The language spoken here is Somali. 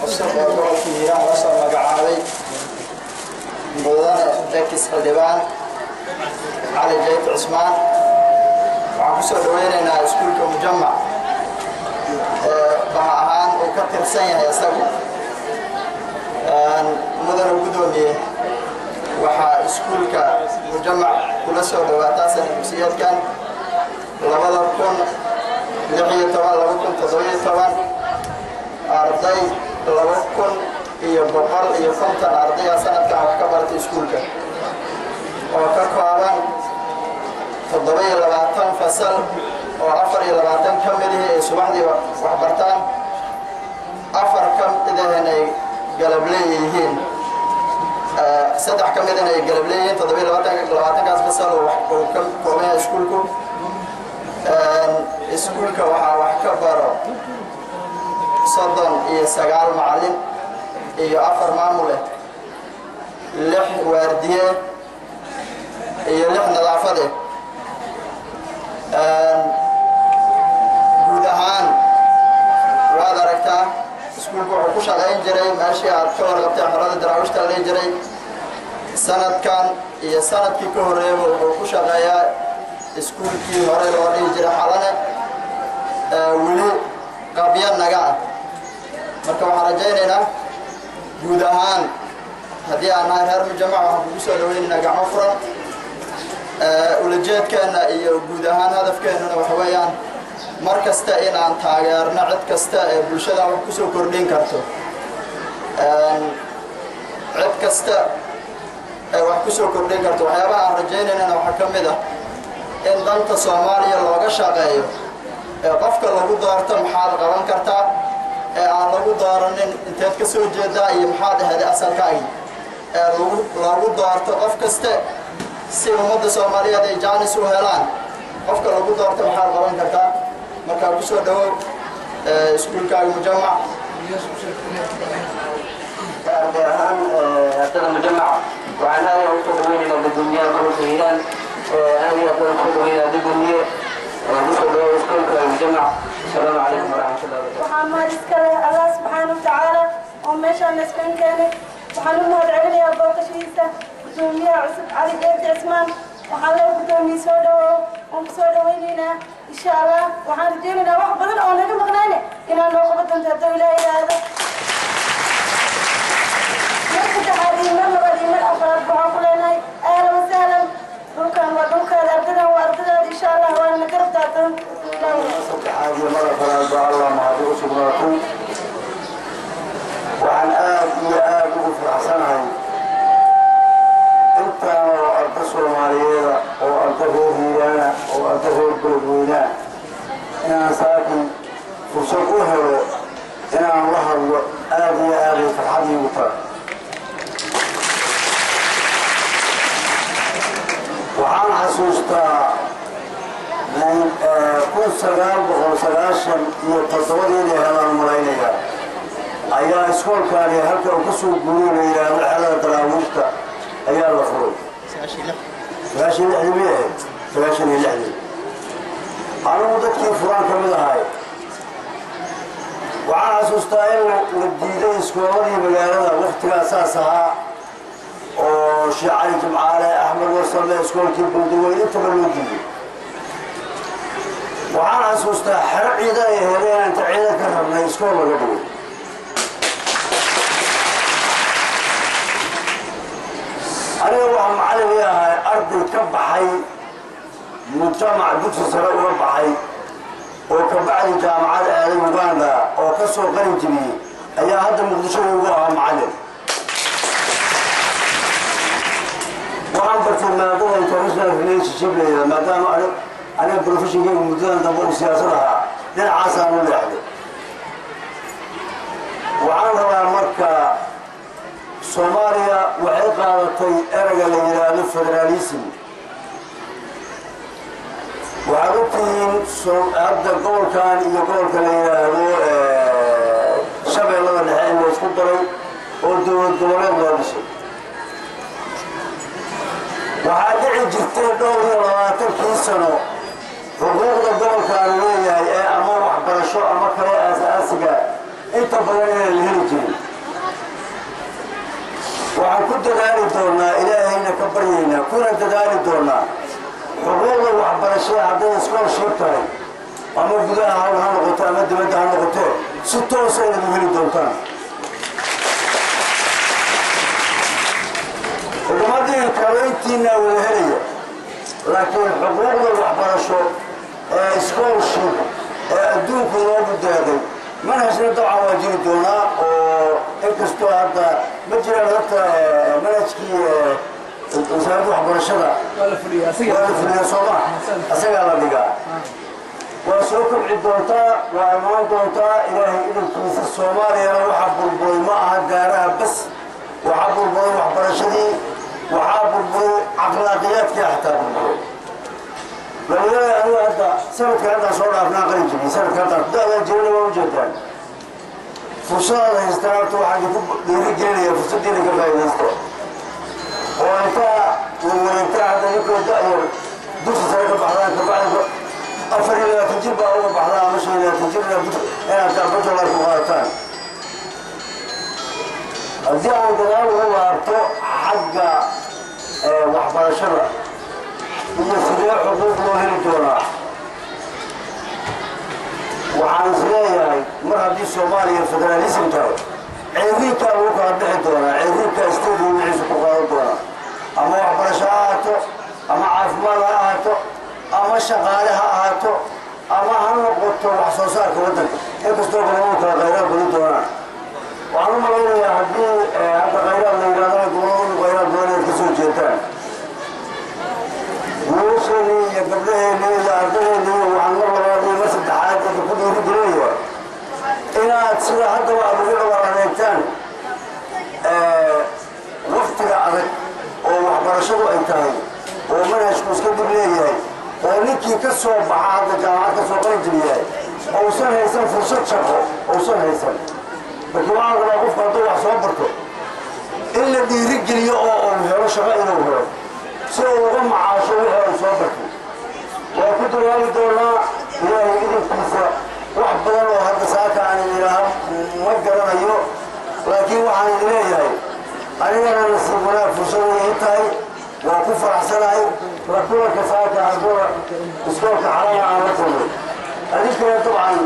cusub ee gobolka Hiiraan la soo magacaabay mudane Dekis Xildhibaan علي جيت عثمان وعكسو دوينينا اسكولك مجمع بهاهان وكتر سنة يساقو مدن وقدومي وحا اسكولك مجمع كل سو دواتاسا نمسيات كان لبدا كون لحية طوال لبكون تضوية طوال أرضي لبكون إيا بقال إيا فمتن أرضية سنة كان وكبرت اسكولك وكاكواران تضبي لبعتان فصل وعفري لبعتان كمله سبحانه وحبرتان أفر كم إذا هني قلب ليهين سدح كم إذا هني قلب ليهين تضبي لبعتان كاس فصل وكم كومي اسكولكم اسكولك وحكبر صدن إيه سجال معلم إيه أفر معمولة لح واردية إيه لح نظافة guud ahaan waad aragtaa iskuulku wuxuu ku shaqayn jiray meeshii aad ka warqabtay xorada daraawishta la jiray sanadkan iyo sanadkii ka horeeyay wuxuu ku shaqeeyaa iskuulkii hore loo dhigi jiray xalane weli qabya naga ah marka waxaan rajaynaynaa guud ahaan haddii aan nahay reer mujamac waxaan kugu soo dhaweynaynaa gacmo furan ulajeedkeena iyo guud ahaan hadafkeenuna waxa weeyaan mar kasta in aan taageerno cid kasta ee bulshada wax ku soo kordhin karto cid kasta ee wax ku soo kordhin karto waxyaabaha aan rajaynayna waxa ka mid ah in danta Soomaaliya looga shaqeeyo ee qofka lagu doorto maxaad qaban kartaa ee aan lagu dooranin inteed ka soo jeedaa iyo maxaad ahayd asalkaaga ee lagu doorto qof kasta si ummadda Soomaaliyeed ay jaanis u helaan qofka lagu doorto maxaa qaban kartaa marka ku soo dhawow iskuulkaaga mujamac ahaan hadda mujamac waxaan aad u soo dhaweynaynaa dadweynaha gobolka Hiiraan aad iyo aad u soo dhaweynaynaa dadweynaha ku soo dhawow iskuulkaaga mujamac assalaamu calaykum waraxmatullahi wabarakaatuh waxaan mahadcelinayaa Allah subhanahu wa ta'ala oo meeshaan iskan keenay waxaan u mahadcelinayaa booqashiisa gudoomiyaha cusub علي جيت عثمان وحنا قدامي سودو ومسودو وينينا إن شاء الله وحنا جينا واحد بدل أو نجم غنانة إن أنا قبضت أنت تقول إلى هذا نرجع هذه مرة بعدين مرة أفراد بعقولنا أهلا وسهلا ركان وركان أرضنا وأرضنا إن شاء الله وأنا نقرب تعتم هذه مرة أفراد بعالله ما هذا سبحانه وعن آب وفي حسنها أنت وأنت Soomaaliyeed oo anta reer Hiiraan oo anta reer Galmudug inaan saakin fursad u helo inaan la hadlo aad iyo aad farxad iigu tahay waxaan xasuustaa kun sagaal boqol sagaashan iyo toddobadii helaan malaynaya ayaa iskoolkaani halka uu ka soo guuray xalada daraawishta ayaa la furay فاشل الحلمية فاشل الحلمية أنا مدت كيف فران كمدهاي وعلى أساس تايل والجديدين سكولي مجالنا وقت أساسها وشعاري جمعالي أحمد وصل سكول كيف بدوين أنت بالوجود وعلى أساس تحرق عيدا يهرين أنت عيدا كرهنا سكول ولا بدوين أنا وهم معلم يا أرض كبحي مجتمع دكتور سراء وبحي وكبعد جامعات أهل أوغندا وكسر غير جميل أي هذا مقدسه وهم معلم وهم برتو ما دون انترناشونال ريليشنشيب ما دام أنا بروفيشن جيم مدن دبر سياستها للعاصمة والوحدة وعندها مركز Soomaaliya waxay qaadatay erayga la yiraahdo federalism waxaa u tihiin hadda gobolkan iyo gobolka la yiraahdo shabeellada dhexe in la isku daray oo dowlad goboleed loo dhisay waxaa dhici jirtay dhowr iyo 20 sano xuquuqda gobolkan leeyahay ee ama waxbarasho ama kale asaasiga inta badan inay la heli jirin doonaa ilaahayna ka baryaynaa kuna dadaali doonaa xuquuqda waxbarashada hadday scholarship tahay ama gudaha ha noqoto ama dibadda ha noqoto si toosa inaad u heli doontaan xukuumaddii kale intiina wada helaya laakiin xuquuqda waxbarasho ee scholarship ee adduunku loogu deeqay manhajna dabcan waa jiri doonaa oo inkastoo hadda ma jiraan horta manhajkii wasaaradda waxbarashada waa la fuliyaa sooma asagaa la dhigaa waa soo kobci doontaa waa imaan doontaa ilaahay idinkiisa soomaaliyana waxaa burburay ma aha gaaraha bas waxaa burburay waxbarashadii waxaa burburay akhlaaqiyaadkii xataa burburay dhalinyarada anigu hadda sanadka haddaan soo dhaafnaa qalin jiray sanadka haddaan da-daan jirana waa ujeedaan fursadaada haystaan horta waxaa idinku dhiirigelinaya fursaddiina ka faa'iidaysta oo intaa wareegtaa hadda ninkoo da-yar dugsi sare ka baxdaan kabacdi 24 jir baa uga baxdaa ama 25 jir inaad karbajoolar ku qaadataan haddii aan gadaal uga laabto xagga waxbarashada iyo sidee xuquuq loo heli doonaa waxaan is leeyahay mar haddii soomaaliya federaalism tahay ceeriinkaa lagu kala bixi doonaa ceeriinkaa isteedii wixiisa ku qaadan doonaa ama waxbarasho ha ahaato ama caafimaad ha ahaato ama shaqaale ha ahaato ama ha noqoto wax soo saarka waddanka inkastoo goboladu kala khayraad badi doonaan waxaan u malaynayaa haddii hadda khayraad la yidhahdana goboladu khayraad badan inaad ka soo jeedaan wiilasheenii iyo gabdhaheenii iyo ardayeenii waxaan mar labaad iyo mar saddexaad idin ku dhiirigelinaya inaad sida haddaba aad ugu dhawaal adeegtaan waqtiga adag oo waxbarashadu ay tahay oo manhajku iska dib leeyahay oo ninkii ka soo baxa hadda jaamacad ka soo qalin jiriyahay uusan haysan fursad shaqo uusan haysan markii waxaan rabaa qofka hadduu wax soo barto in la dhiirigeliyo oo uu helo shaqo inuu helo si uu uga macaasho wixii uu soo bartay waa ku dadaali doonaa ilaahay idinkiisa wax badan oo hadda saaka aan idinaaha ma garanayo laakiin waxaan idin leeyahay anigana nasiib wanaag fursada ii tahay waa ku faraxsanahay la kulanka saaka ardada iskoolka xarama aan la kulmay adinkana dabcan